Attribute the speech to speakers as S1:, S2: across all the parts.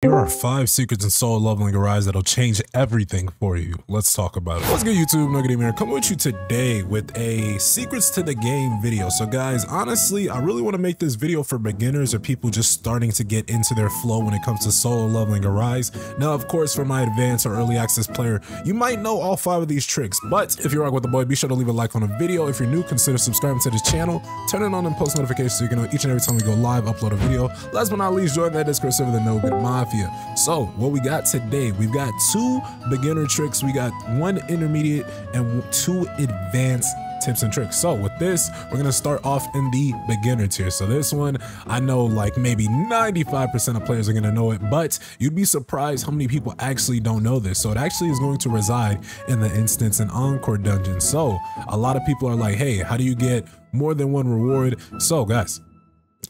S1: Here are 5 secrets in solo leveling Arise that'll change everything for you. Let's talk about it. What's good, YouTube? NoGoodEman here, coming with you today with a secrets to the game video. So guys, honestly, I really want to make this video for beginners or people just starting to get into their flow when it comes to solo leveling Arise. Now, of course, for my advanced or early access player, you might know all 5 of these tricks, but if you're rock with the boy, be sure to leave a like on the video. If you're new, consider subscribing to this channel, turn it on and post notifications so you can know each and every time we go live, upload a video. Last but not least, join that Discord server, the NoGoodEman. So what we got today, we've got 2 beginner tricks, we got 1 intermediate and 2 advanced tips and tricks. So with this, we're gonna start off in the beginner tier. So this one, I know like maybe 95% of players are gonna know it, but you'd be surprised how many people actually don't know this. So it actually is going to reside in the instance and encore dungeon. So a lot of people are like, hey, how do you get more than 1 reward? So guys,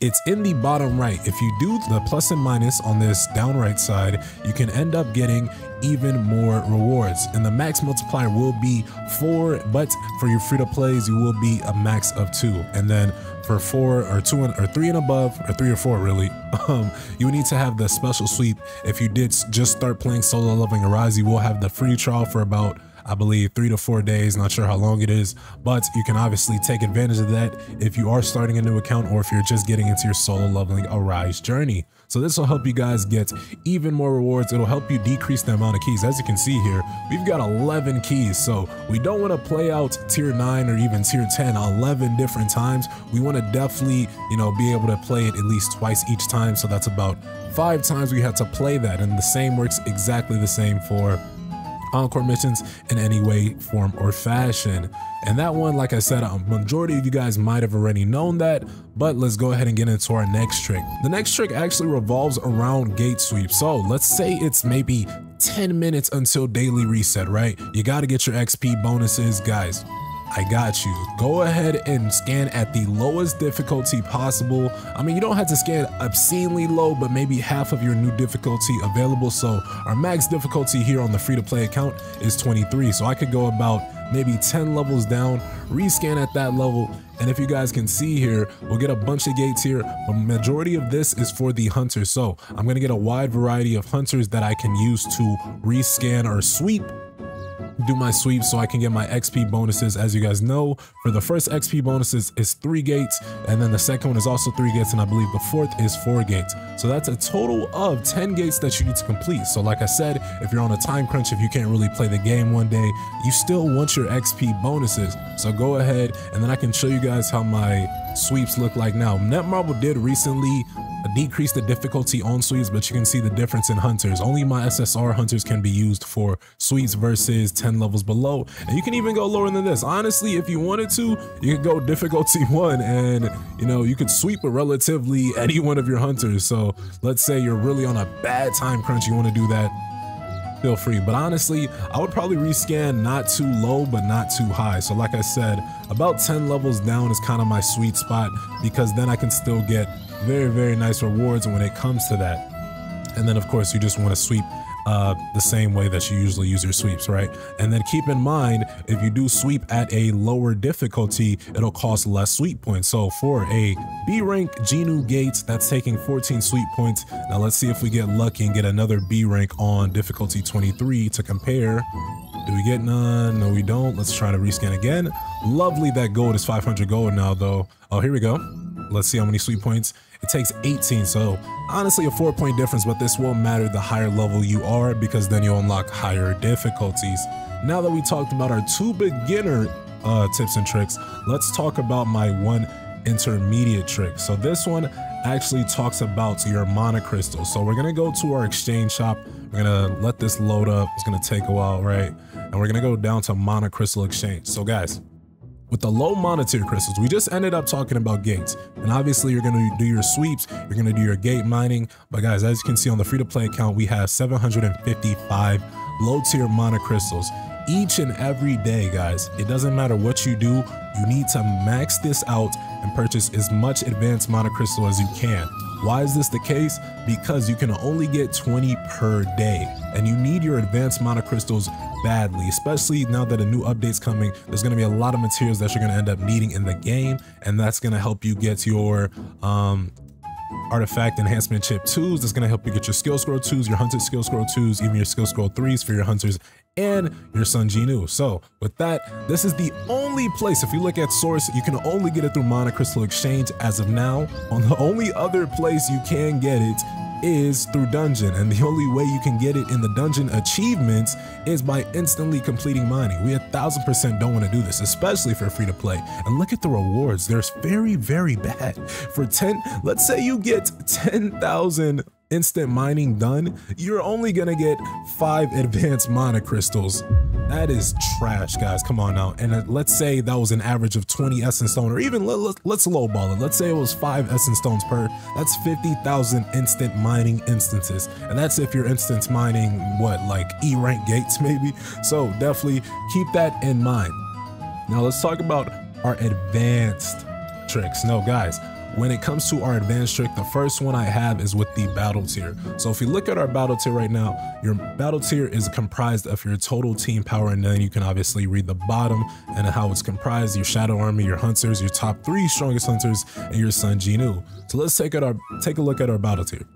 S1: it's in the bottom right. If you do the plus and minus on this down right side, you can end up getting even more rewards. And the max multiplier will be 4, but for your free to plays, you will be a max of 2. And then for 4 or 2 or 3 and above, or 3 or 4 really, you would need to have the special sweep. If you did just start playing solo leveling Arise, you will have the free trial for about, I believe, 3 to 4 days, not sure how long it is, but you can obviously take advantage of that if you are starting a new account or if you're just getting into your solo leveling Arise journey. So this will help you guys get even more rewards. It'll help you decrease the amount of keys. As you can see here, we've got 11 keys. So we don't want to play out tier 9 or even tier 10 11 different times. We want to definitely, be able to play it at least twice each time. So that's about 5 times we have to play that. And the same works exactly the same for encore missions in any way, form, or fashion. And that one, like I said, a majority of you guys might have already known that, but let's go ahead and get into our next trick. The next trick actually revolves around gate sweep. So let's say it's maybe 10 minutes until daily reset, right? You got to get your XP bonuses, guys. I got you. Go ahead and scan at the lowest difficulty possible. I mean, you don't have to scan obscenely low, but maybe half of your new difficulty available. So our max difficulty here on the free to play account is 23. So I could go about maybe 10 levels down, rescan at that level. And if you guys can see here, we'll get a bunch of gates here. The majority of this is for the hunters. So I'm going to get a wide variety of hunters that I can use to rescan or sweep, do my sweep so I can get my XP bonuses. As you guys know, for the first XP bonuses is 3 gates, and then the second one is also 3 gates, and I believe the 4th is 4 gates. So that's a total of 10 gates that you need to complete. So like I said, if you're on a time crunch, if you can't really play the game one day, you still want your XP bonuses. So go ahead, and then I can show you guys how my sweeps look like now. Netmarble did recently decrease the difficulty on sweeps, but you can see the difference in hunters. Only my SSR hunters can be used for sweeps versus 10 levels below, and you can even go lower than this. Honestly, if you wanted to, you could go difficulty 1 and you could sweep a relatively any one of your hunters. So let's say you're really on a bad time crunch, you want to do that, feel free. But honestly, I would probably rescan not too low but not too high. So like I said, about 10 levels down is kind of my sweet spot, because then I can still get very, very nice rewards when it comes to that. And then of course you just want to sweep the same way that you usually use your sweeps, right? And then keep in mind, if you do sweep at a lower difficulty, it'll cost less sweep points. So for a B rank Genu Gates, that's taking 14 sweep points. Now let's see if we get lucky and get another B rank on difficulty 23 to compare. Do we get none? No, we don't. Let's try to rescan again. Lovely, that gold is 500 gold now though. Oh, here we go. Let's see how many sweep points. It takes 18, so honestly a 4-point difference, but this won't matter the higher level you are, because then you'll unlock higher difficulties. Now that we talked about our 2 beginner tips and tricks, let's talk about my 1 intermediate trick. So this one actually talks about your mana crystals. So we're gonna go to our exchange shop. We're gonna let this load up. It's gonna take a while, right? And we're gonna go down to mana crystal exchange. So guys, with the low mana tier crystals, we just ended up talking about gates, and obviously you're going to do your sweeps, you're going to do your gate mining. But guys, as you can see on the free to play account, we have 755 low tier mana crystals each and every day. Guys, it doesn't matter what you do, you need to max this out and purchase as much advanced mana crystal as you can. Why is this the case? Because you can only get 20 per day, and you need your advanced mana crystals badly, especially now that a new update's coming. There's going to be a lot of materials that you're going to end up needing in the game, and that's going to help you get your artifact enhancement chip 2s. That's going to help you get your skill scroll 2s, your hunter skill scroll 2s, even your skill scroll 3s for your hunters and your Sun Jinoo. So with that, this is the only place, if you look at source, you can only get it through Mana Crystal Exchange as of now. On the only other place you can get it is through dungeon, and the only way you can get it in the dungeon achievements is by instantly completing mining. We 1000% don't want to do this, especially for free to play. And look at the rewards, they're very, very bad. For 10, let's say you get 10,000 instant mining done, you're only gonna get 5 advanced mana crystals. That is trash, guys. Come on now. And let's say that was an average of 20 essence stone, or even let's lowball it. Let's say it was 5 essence stones per. That's 50,000 instant mining instances, and that's if you're instance mining what, like E rank gates maybe. So definitely keep that in mind. Now let's talk about our advanced tricks. No, guys, when it comes to our advanced trick, the first one I have is with the battle tier. So if you look at our battle tier right now, your battle tier is comprised of your total team power, and then you can obviously read the bottom and how it's comprised: your shadow army, your hunters, your top 3 strongest hunters, and your Sun Jinoo. So let's take a look at our battle tier.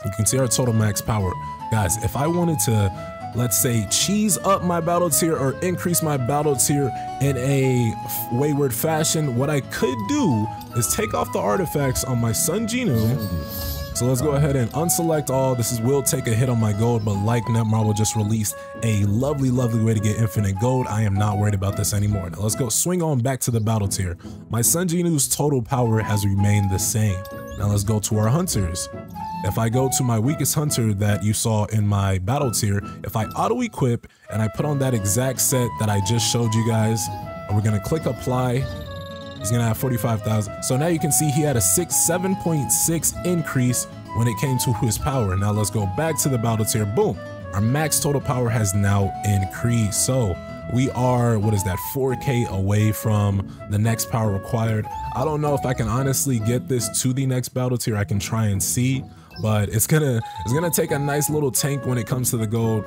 S1: You can see our total max power. Guys, if I wanted to, let's say, cheese up my battle tier or increase my battle tier in a wayward fashion, what I could do is take off the artifacts on my Sun Jinoo. So let's go ahead and unselect all. This will take a hit on my gold, but like Netmarble just released a lovely way to get infinite gold, I am not worried about this anymore. Now let's go swing on back to the battle tier. My Sun Jinoo's total power has remained the same. Now let's go to our hunters. If I go to my weakest hunter that you saw in my battle tier, if I auto equip and I put on that exact set that I just showed you guys, and we're gonna click apply, he's gonna have 45,000. So now you can see he had a 7.6 increase when it came to his power. Now let's go back to the battle tier. Boom, our max total power has now increased. So we are, what is that, 4K away from the next power required. I don't know if I can honestly get this to the next battle tier. I can try and see, but it's gonna take a nice little tank when it comes to the gold.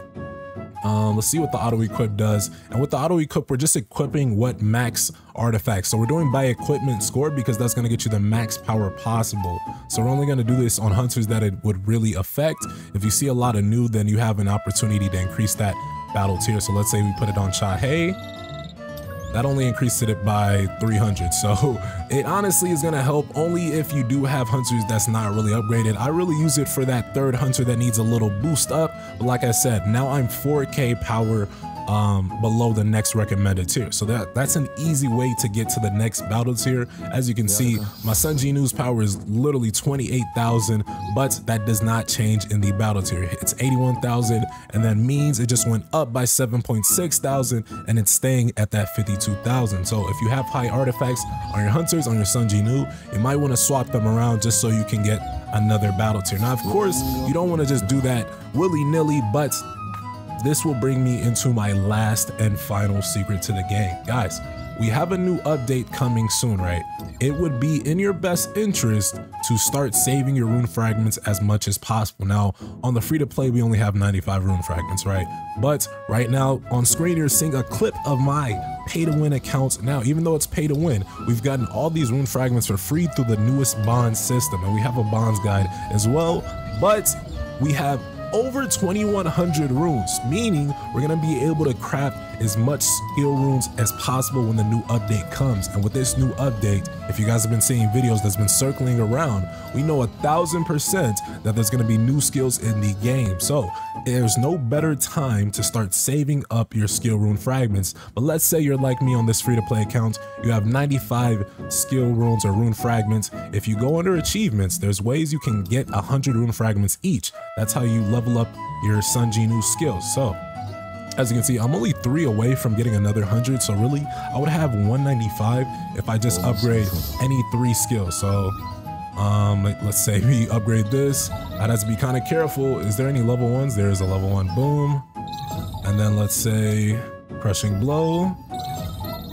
S1: Let's see what the auto equip does. And with the auto equip, we're just equipping what max artifacts. So we're doing by equipment score because that's going to get you the max power possible. So we're only going to do this on hunters that it would really affect. If you see a lot of new, then you have an opportunity to increase that battle tier. So let's say we put it on Chahe. That only increased it by 300. So it honestly is gonna help only if you do have hunters that's not really upgraded. I really use it for that third hunter that needs a little boost up. But like I said, now I'm 4K power below the next recommended tier. So that's an easy way to get to the next battle tier. As you can see, my Sun Jinoo's power is literally 28,000, but that does not change in the battle tier. It's 81,000, and that means it just went up by 7.6 thousand, and it's staying at that 52,000. So if you have high artifacts on your hunters, on your Sun Jinoo, you might want to swap them around just so you can get another battle tier. Now, of course, you don't want to just do that willy-nilly, but this will bring me into my last and final secret to the game. Guys, we have a new update coming soon, right? It would be in your best interest to start saving your rune fragments as much as possible. Now, on the free-to-play, we only have 95 rune fragments, right? But right now, on screen, you're seeing a clip of my pay-to-win accounts. Now, even though it's pay-to-win, we've gotten all these rune fragments for free through the newest bonds system, and we have a bonds guide as well, but we have over 2,100 runes, meaning we're gonna be able to craft as much skill runes as possible when the new update comes. And with this new update, if you guys have been seeing videos that's been circling around, we know 1000% that there's gonna be new skills in the game. So there's no better time to start saving up your skill rune fragments. But let's say you're like me on this free-to-play account, you have 95 skill runes or rune fragments. If you go under achievements, there's ways you can get 100 rune fragments each. That's how you level up your Sun Jinoo skills. So as you can see, I'm only 3 away from getting another 100. So really, I would have 195 if I just upgrade any 3 skills. So let's say we upgrade this. I'd have to be kind of careful. Is there any level 1s? There is a level 1, boom. And then let's say crushing blow.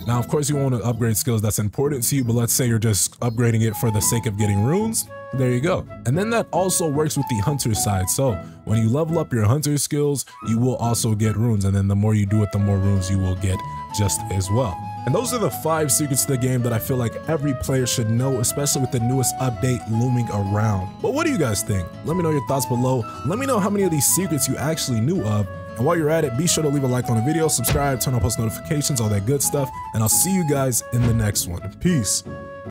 S1: Now, of course, you want to upgrade skills that's important to you, but let's say you're just upgrading it for the sake of getting runes. There you go. And then that also works with the hunter side. So when you level up your hunter skills, you will also get runes. And then the more you do it, the more runes you will get just as well. And those are the 5 secrets to the game that I feel like every player should know, especially with the newest update looming around. But what do you guys think? Let me know your thoughts below. Let me know how many of these secrets you actually knew of. And while you're at it, be sure to leave a like on the video, subscribe, turn on post notifications, all that good stuff. And I'll see you guys in the next one. Peace.